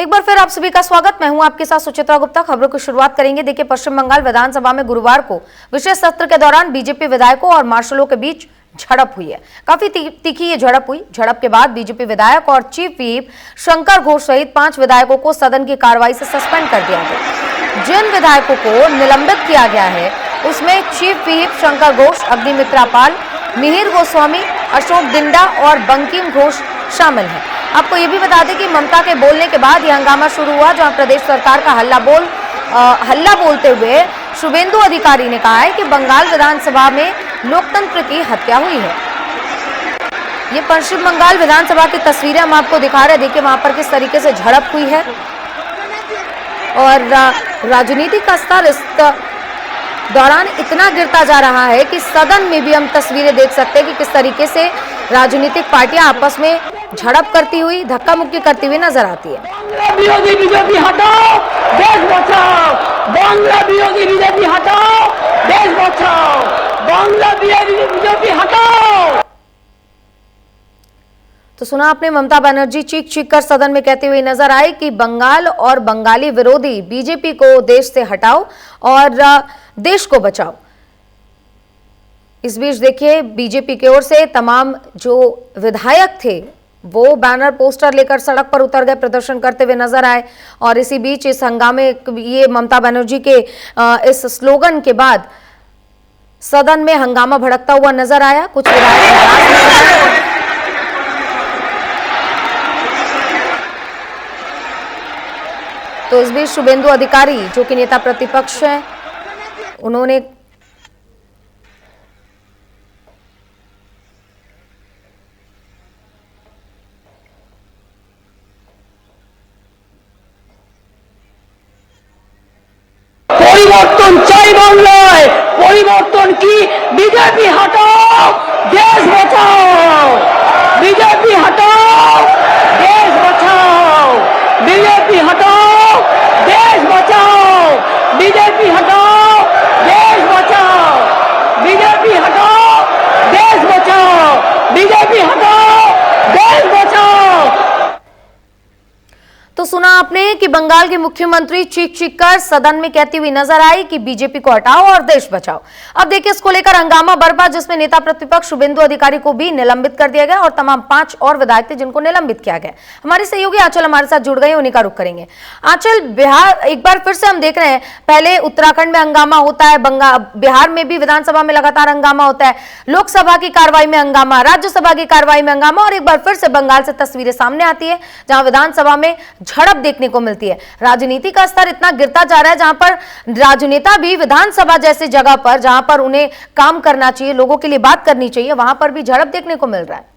एक बार फिर आप सभी का स्वागत। मैं हूं आपके साथ सुचित्रा गुप्ता। खबरों की शुरुआत करेंगे। देखिए, पश्चिम बंगाल विधानसभा में गुरुवार को विशेष सत्र के दौरान बीजेपी विधायकों और मार्शलों के बीच झड़प हुई है। काफी तीखी ये झड़प हुई। झड़प के बाद बीजेपी विधायक और चीफ व्हिप शंकर घोष सहित 5 विधायकों को सदन की कार्रवाई से सस्पेंड कर दिया गया। जिन विधायकों को निलंबित किया गया है उसमें चीफ व्हिप शंकर घोष, अग्निमित्रा पाल, मिहिर गोस्वामी, अशोक डिंडा और बंकिम घोष शामिल हैं। आपको ये भी बता दें कि ममता के बोलने के बाद यह हंगामा शुरू हुआ, जहां प्रदेश सरकार का हल्ला बोलते हुए शुभेंदु अधिकारी ने कहा है कि बंगाल विधानसभा में लोकतंत्र की हत्या हुई है। ये पश्चिम बंगाल विधानसभा की तस्वीरें हम आपको दिखा रहे हैं। देखिए वहां पर किस तरीके से झड़प हुई है और राजनीति का स्तर इस दौरान इतना गिरता जा रहा है कि सदन में भी हम तस्वीरें देख सकते हैं कि किस तरीके से राजनीतिक पार्टियां आपस में झड़प करती हुई, धक्का मुक्की करती हुई नजर आती है। विरोधी बीजेपी हटाओ, देश बचाओ। बांग्ला विरोधी बीजेपी हटाओ, देश बचाओ। बांग्ला विरोधी बीजेपी हटाओ। तो सुना आपने, ममता बनर्जी चीख चीख कर सदन में कहते हुए नजर आए कि बंगाल और बंगाली विरोधी बीजेपी को देश से हटाओ और देश को बचाओ। इस बीच देखिए, बीजेपी की ओर से तमाम जो विधायक थे वो बैनर पोस्टर लेकर सड़क पर उतर गए, प्रदर्शन करते हुए नजर आए। और इसी बीच इस हंगामे, ये ममता बनर्जी के इस स्लोगन के बाद सदन में हंगामा भड़कता हुआ नजर आया। कुछ विधायक नाराज नजर आए। तो इस बीच शुभेंदु अधिकारी, जो कि नेता प्रतिपक्ष हैं, उन्होंने পরিবর্তন চাই বাংলায়, পরিবর্তন কি? বিজেপি হটাও, দেশ বাঁচাও। বিজেপি হটাও, দেশ বাঁচাও। বিজেপি হটাও, দেশ বাঁচাও। বিজেপি হটাও, দেশ বাঁচাও। বিজেপি হটাও, দেশ বাঁচাও। বিজেপি হটাও, দেশ বাঁচাও। तो सुना आपने कि बंगाल के मुख्यमंत्री चीख चीख कर सदन में कहती हुई नजर आई कि बीजेपी को हटाओ और देश बचाओ। अब देखिए, इसको लेकर हंगामा बरपा, जिसमें नेता प्रतिपक्ष शुभेंदु अधिकारी को भी निलंबित कर दिया गया और तमाम 5 और विधायक थे जिनको निलंबित किया गया। हमारी सहयोगी आंचल हमारे साथ जुड़ गए, उन्हीं का रुख करेंगे। आंचल, बिहार एक बार फिर से हम देख रहे हैं, पहले उत्तराखंड में हंगामा होता है, बिहार में भी विधानसभा में लगातार हंगामा होता है, लोकसभा की कार्रवाई में हंगामा, राज्यसभा की कार्रवाई में हंगामा, और एक बार फिर से बंगाल से तस्वीरें सामने आती है जहां विधानसभा में झड़प देखने को मिलती है। राजनीति का स्तर इतना गिरता जा रहा है जहां पर राजनेता भी विधानसभा जैसी जगह पर, जहां पर उन्हें काम करना चाहिए, लोगों के लिए बात करनी चाहिए, वहां पर भी झड़प देखने को मिल रहा है।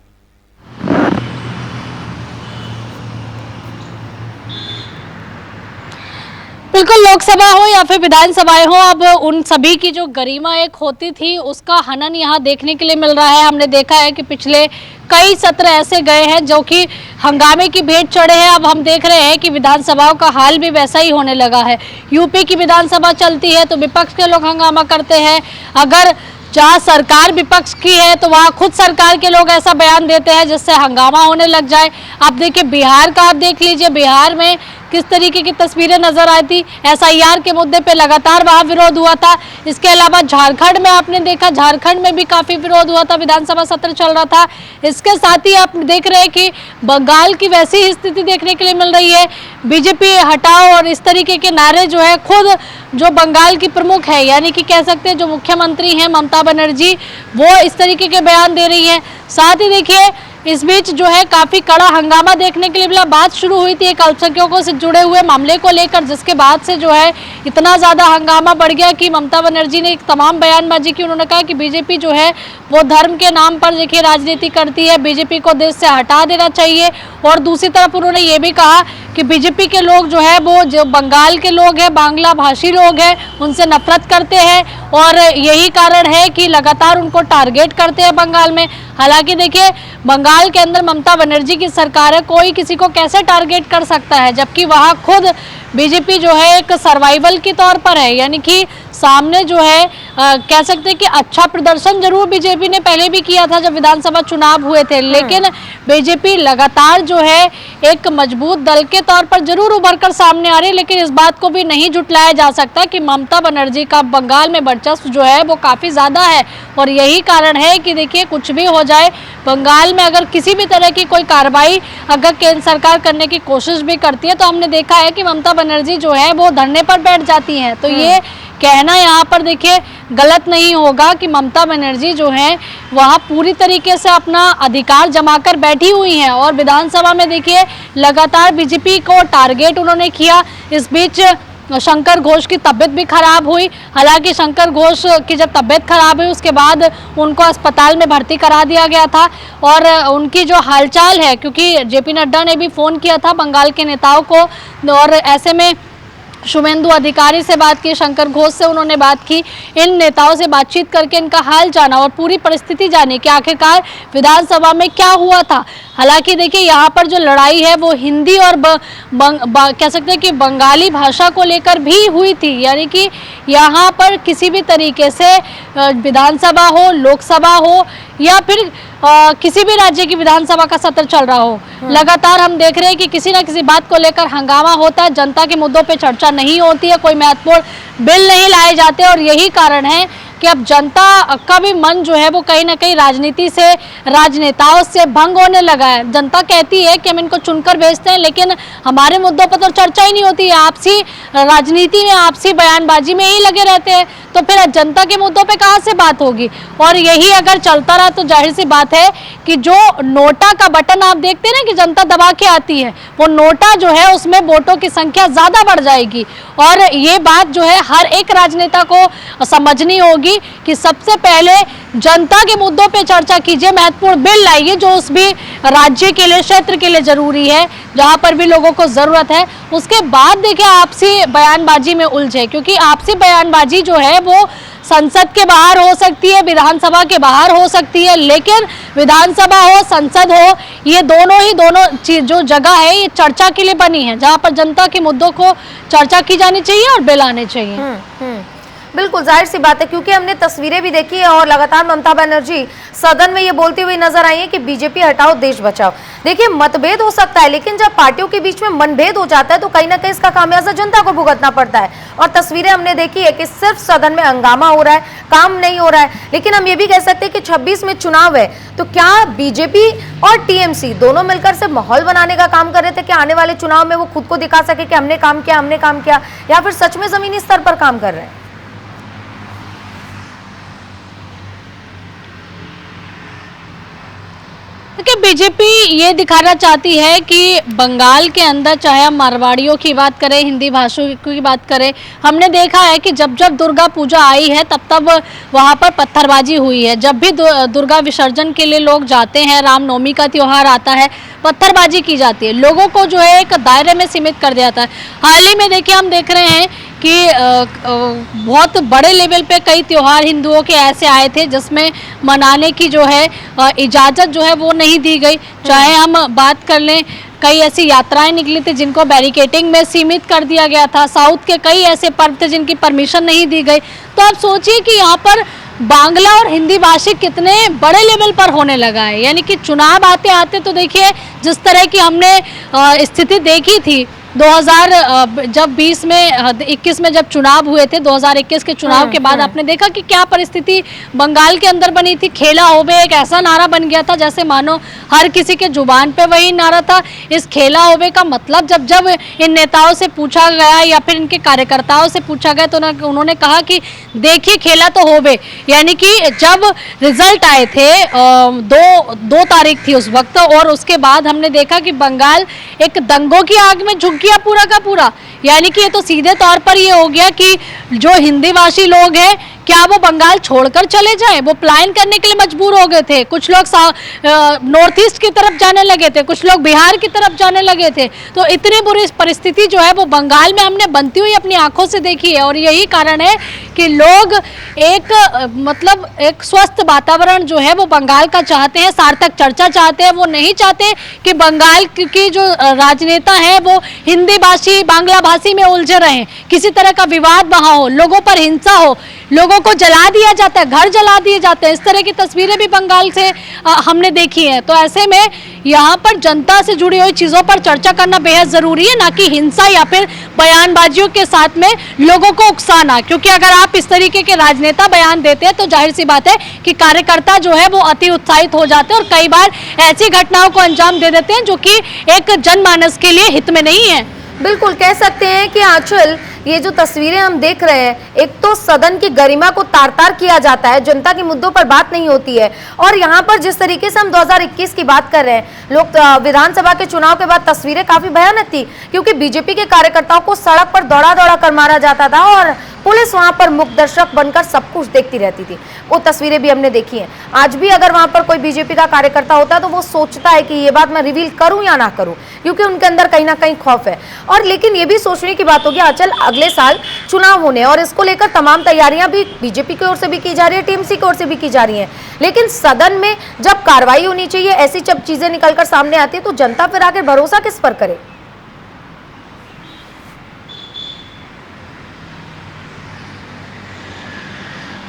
बिल्कुल, लोकसभा हो या फिर विधानसभाएं हो, अब उन सभी की जो गरिमा एक होती थी उसका हनन यहाँ देखने के लिए मिल रहा है। हमने देखा है कि पिछले कई सत्र ऐसे गए हैं जो कि हंगामे की भेंट चढ़े हैं। अब हम देख रहे हैं कि विधानसभाओं का हाल भी वैसा ही होने लगा है। यूपी की विधानसभा चलती है तो विपक्ष के लोग हंगामा करते हैं, अगर जहाँ सरकार विपक्ष की है तो वहाँ खुद सरकार के लोग ऐसा बयान देते हैं जिससे हंगामा होने लग जाए। आप देखिए, बिहार का आप देख लीजिए, बिहार में किस तरीके की तस्वीरें नजर आई थी। एसआईआर के मुद्दे पे लगातार वहाँ विरोध हुआ था। इसके अलावा झारखंड में आपने देखा, झारखंड में भी काफी विरोध हुआ था, विधानसभा सत्र चल रहा था। इसके साथ ही आप देख रहे हैं कि बंगाल की वैसी ही स्थिति देखने के लिए मिल रही है। बीजेपी हटाओ और इस तरीके के नारे जो है, खुद जो बंगाल की प्रमुख है, यानी कि कह सकते हैं जो मुख्यमंत्री हैं ममता बनर्जी, वो इस तरीके के बयान दे रही है। साथ ही देखिए, इस बीच जो है काफी कड़ा हंगामा देखने के लिए मिला। बात शुरू हुई थी एक अल्पसंख्यकों से जुड़े हुए मामले को लेकर, जिसके बाद से जो है इतना ज्यादा हंगामा बढ़ गया कि ममता बनर्जी ने एक तमाम बयानबाजी की। उन्होंने कहा कि बीजेपी जो है वो धर्म के नाम पर देखिए राजनीति करती है, बीजेपी को देश से हटा देना चाहिए। और दूसरी तरफ उन्होंने ये भी कहा कि बीजेपी के लोग जो है वो जो बंगाल के लोग हैं, बांग्ला भाषी लोग हैं, उनसे नफरत करते हैं और यही कारण है कि लगातार उनको टारगेट करते हैं बंगाल में। हालांकि देखिए बंगाल के अंदर ममता बनर्जी की सरकार है, कोई किसी को कैसे टारगेट कर सकता है, जबकि वहां खुद बीजेपी जो है एक सर्वाइवल के तौर पर है, यानी कि सामने जो है कह सकते हैं कि अच्छा प्रदर्शन जरूर बीजेपी ने पहले भी किया था जब विधानसभा चुनाव हुए थे, लेकिन बीजेपी लगातार जो है एक मजबूत दल के तौर पर जरूर उभर कर सामने आ रही है। लेकिन इस बात को भी नहीं झुटलाया जा सकता कि ममता बनर्जी का बंगाल में वर्चस्व जो है वो काफी ज्यादा है, और यही कारण है कि देखिए कुछ भी हो जाए, बंगाल में अगर किसी भी तरह की कोई कार्रवाई अगर केंद्र सरकार करने की कोशिश भी करती है तो हमने देखा है कि ममता बनर्जी जो है वो धरने पर बैठ जाती हैं। तो ये कहना यहाँ पर देखिए गलत नहीं होगा कि ममता बनर्जी जो है वहाँ पूरी तरीके से अपना अधिकार जमाकर बैठी हुई हैं, और विधानसभा में देखिए लगातार बीजेपी को टारगेट उन्होंने किया। इस बीच शंकर घोष की तबीयत भी खराब हुई। हालांकि शंकर घोष की जब तबीयत खराब हुई उसके बाद उनको अस्पताल में भर्ती करा दिया गया था, और उनकी जो हालचाल है, क्योंकि जेपी नड्डा ने भी फ़ोन किया था बंगाल के नेताओं को, और ऐसे में शुभेंदु अधिकारी से बात की, शंकर घोष से उन्होंने बात की, इन नेताओं से बातचीत करके इनका हाल जाना और पूरी परिस्थिति जानी कि आखिरकार विधानसभा में क्या हुआ था। हालांकि देखिए यहाँ पर जो लड़ाई है वो हिंदी और कह सकते हैं कि बंगाली भाषा को लेकर भी हुई थी, यानी कि यहाँ पर किसी भी तरीके से विधानसभा हो, लोकसभा हो या फिर किसी भी राज्य की विधानसभा का सत्र चल रहा हो, लगातार हम देख रहे हैं कि किसी न किसी बात को लेकर हंगामा होता है, जनता के मुद्दों पे चर्चा नहीं होती है, कोई महत्वपूर्ण बिल नहीं लाए जाते, और यही कारण है कि अब जनता का भी मन जो है वो कहीं ना कहीं राजनीति से, राजनेताओं से भंग होने लगा है। जनता कहती है कि हम इनको चुनकर भेजते हैं, लेकिन हमारे मुद्दों पर तो चर्चा ही नहीं होती है, आपसी राजनीति में, आपसी बयानबाजी में ही लगे रहते हैं, तो फिर जनता के मुद्दों पे कहाँ से बात होगी। और यही अगर चलता रहा तो जाहिर सी बात है कि जो नोटा का बटन आप देखते हैं ना कि जनता दबा के आती है, वो नोटा जो है उसमें वोटों की संख्या ज्यादा बढ़ जाएगी, और ये बात जो है हर एक राजनेता को समझनी होगी कि सबसे पहले जनता के मुद्दों पे चर्चा कीजिए, महत्वपूर्ण बिल लाइए जो उस भी राज्य के लिए, क्षेत्र के लिए जरूरी है, जहां पर भी लोगों को जरूरत है, उसके बाद देखिए आपसी बयानबाजी में उलझे, क्योंकि आपसी बयानबाजी जो है वो संसद के बाहर हो सकती है, विधानसभा के बाहर हो सकती है, लेकिन विधानसभा हो, संसद हो, ये दोनों चीज जो जगह है ये चर्चा के लिए बनी है, जहां पर जनता के मुद्दों को चर्चा की जानी चाहिए और बिल आने चाहिए। बिल्कुल जाहिर सी बात है, क्योंकि हमने तस्वीरें भी देखी है और लगातार ममता बनर्जी सदन में ये बोलती हुई नजर आई है कि बीजेपी हटाओ देश बचाओ। देखिए मतभेद हो सकता है, लेकिन जब पार्टियों के बीच में मनभेद हो जाता है तो कहीं ना कहीं इसका खामियाजा जनता को भुगतना पड़ता है, और तस्वीरें हमने देखी है कि सिर्फ सदन में हंगामा हो रहा है, काम नहीं हो रहा है। लेकिन हम ये भी कह सकते हैं कि 26 में चुनाव है, तो क्या बीजेपी और टीएमसी दोनों मिलकर से माहौल बनाने का काम कर रहे थे कि आने वाले चुनाव में वो खुद को दिखा सके कि हमने काम किया, या फिर सच में जमीनी स्तर पर काम कर रहे हैं? देखिए बीजेपी ये दिखाना चाहती है कि बंगाल के अंदर, चाहे हम मारवाड़ियों की बात करें, हिंदी भाषियों की बात करें, हमने देखा है कि जब जब दुर्गा पूजा आई है तब वहाँ पर पत्थरबाजी हुई है। जब भी दुर्गा विसर्जन के लिए लोग जाते हैं, रामनवमी का त्यौहार आता है, पत्थरबाजी की जाती है, लोगों को जो है एक दायरे में सीमित कर दिया जाता है। हाल ही में देखिए हम देख रहे हैं कि बहुत बड़े लेवल पे कई त्यौहार हिंदुओं के ऐसे आए थे जिसमें मनाने की जो है इजाज़त जो है वो नहीं दी गई। चाहे हम बात कर लें, कई ऐसी यात्राएं निकली थी जिनको बैरिकेडिंग में सीमित कर दिया गया था। साउथ के कई ऐसे पर्व थे जिनकी परमिशन नहीं दी गई। तो आप सोचिए कि यहाँ पर बांग्ला और हिंदी भाषी कितने बड़े लेवल पर होने लगा है। यानी कि चुनाव आते आते तो देखिए जिस तरह की हमने स्थिति देखी थी 2021 में जब चुनाव हुए थे, 2021 के चुनाव के बाद आपने देखा कि क्या परिस्थिति बंगाल के अंदर बनी थी। खेला होवे एक ऐसा नारा बन गया था जैसे मानो हर किसी के जुबान पे वही नारा था। इस खेला होवे का मतलब जब इन नेताओं से पूछा गया या फिर इनके कार्यकर्ताओं से पूछा गया तो उन्होंने कहा कि देखिए खेला तो होवे। यानी कि जब रिजल्ट आए थे 2 तारीख थी उस वक्त, और उसके बाद हमने देखा कि बंगाल एक दंगों की आग में झुक गया पूरा का पूरा। यानी कि ये तो सीधे तौर पर ये हो गया कि जो हिंदी भाषी लोग हैं क्या वो बंगाल छोड़कर चले जाएं? वो प्लान करने के लिए मजबूर हो गए थे। कुछ लोग नॉर्थ ईस्ट की तरफ जाने लगे थे, कुछ लोग बिहार की तरफ जाने लगे थे। तो इतनी बुरी परिस्थिति जो है वो बंगाल में हमने बनती हुई अपनी आंखों से देखी है और यही कारण है कि लोग एक स्वस्थ वातावरण जो है वो बंगाल का चाहते हैं, सार्थक चर्चा चाहते हैं। वो नहीं चाहते कि बंगाल की जो राजनेता है वो हिंदी भाषी बांग्ला भाषी में उलझे रहें, किसी तरह का विवाद वहां हो, लोगों पर हिंसा हो, लोगों को जला दिया जाता है, घर जला दिए जाते हैं। इस तरह की तस्वीरें भी बंगाल से हमने देखी हैं। तो ऐसे में यहाँ पर जनता से जुड़ी हुई चीज़ों पर चर्चा करना बेहद ज़रूरी है, ना कि हिंसा या फिर बयानबाजियों के साथ में लोगों को उकसाना। क्योंकि अगर आप इस तरीके के राजनेता बयान देते हैं तो जाहिर सी बात है कि कार्यकर्ता जो है वो अति उत्साहित हो जाते हैं और कई बार ऐसी घटनाओं को अंजाम दे देते हैं जो कि एक जनमानस के लिए हित में नहीं है। बिल्कुल कह सकते हैं कि आंचल ये जो तस्वीरें हम देख रहे हैं, एक तो सदन की गरिमा को तार तार किया जाता है, जनता के मुद्दों पर बात नहीं होती है। और यहाँ पर जिस तरीके से हम 2021 की बात कर रहे हैं, लोग विधानसभा के चुनाव के बाद तस्वीरें काफी भयानक थी, क्योंकि बीजेपी के कार्यकर्ताओं को सड़क पर दौड़ा दौड़ा कर मारा जाता था और पुलिस वहां पर मुख्य दर्शक बनकर सब कुछ देखती रहती थी। वो तस्वीरें भी हमने देखी हैं। आज भी अगर वहां पर कोई बीजेपी का कार्यकर्ता होता है तो वो सोचता है कि ये बात मैं रिवील करूं या ना करूं, क्योंकि उनके अंदर कहीं ना कहीं खौफ है। और लेकिन ये भी सोचने की बात होगी आंचल, अगले साल चुनाव होने और इसको लेकर तमाम तैयारियां भी बीजेपी की ओर से भी की जा रही है, टीएमसी की ओर से भी की जा रही है। लेकिन सदन में जब कार्रवाई होनी चाहिए, ऐसी जब चीजें निकलकर सामने आती है तो जनता फिर आगे भरोसा किस पर करे?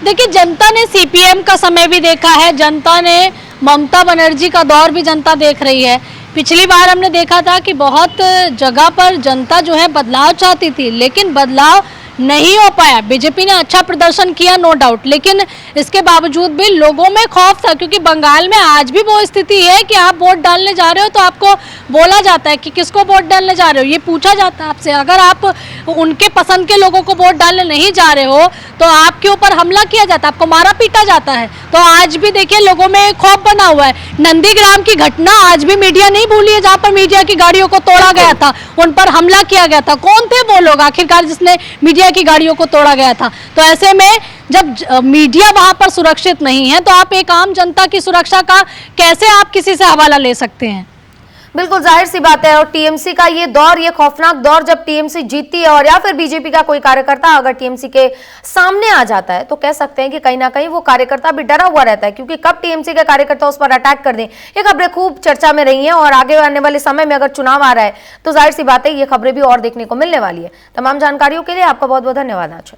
देखिए, जनता ने सीपीएम का समय भी देखा है, जनता ने ममता बनर्जी का दौर भी जनता देख रही है। पिछली बार हमने देखा था कि बहुत जगह पर जनता जो है बदलाव चाहती थी, लेकिन बदलाव नहीं हो पाया। बीजेपी ने अच्छा प्रदर्शन किया, नो डाउट, लेकिन इसके बावजूद भी लोगों में खौफ था, क्योंकि बंगाल में आज भी वो स्थिति है कि आप वोट डालने जा रहे हो तो आपको बोला जाता है कि किसको वोट डालने जा रहे हो, ये पूछा जाता है आपसे। अगर आप उनके पसंद के लोगों को वोट डालने नहीं जा रहे हो तो आपके ऊपर हमला किया जाता है, आपको मारा पीटा जाता है। तो आज भी देखिए लोगों में खौफ बना हुआ है। नंदीग्राम की घटना आज भी मीडिया नहीं भूली है, जहाँ पर मीडिया की गाड़ियों को तोड़ा गया था, उन पर हमला किया गया था। कौन थे वो लोग आखिरकार जिसने मीडिया की गाड़ियों को तोड़ा गया था? तो ऐसे में जब मीडिया वहां पर सुरक्षित नहीं है तो आप एक आम जनता की सुरक्षा का कैसे आप किसी से हवाला ले सकते हैं? बिल्कुल जाहिर सी बात है। और टीएमसी का ये दौर, ये खौफनाक दौर जब टीएमसी जीतती है और या फिर बीजेपी का कोई कार्यकर्ता अगर टीएमसी के सामने आ जाता है तो कह सकते हैं कि कहीं ना कहीं वो कार्यकर्ता भी डरा हुआ रहता है, क्योंकि कब टीएमसी के कार्यकर्ता उस पर अटैक कर दें। ये खबरें खूब चर्चा में रही हैं और आगे आने वाले समय में अगर चुनाव आ रहा है तो जाहिर सी बात है ये खबरें भी और देखने को मिलने वाली है। तमाम जानकारियों के लिए आपका बहुत बहुत धन्यवाद आंचल।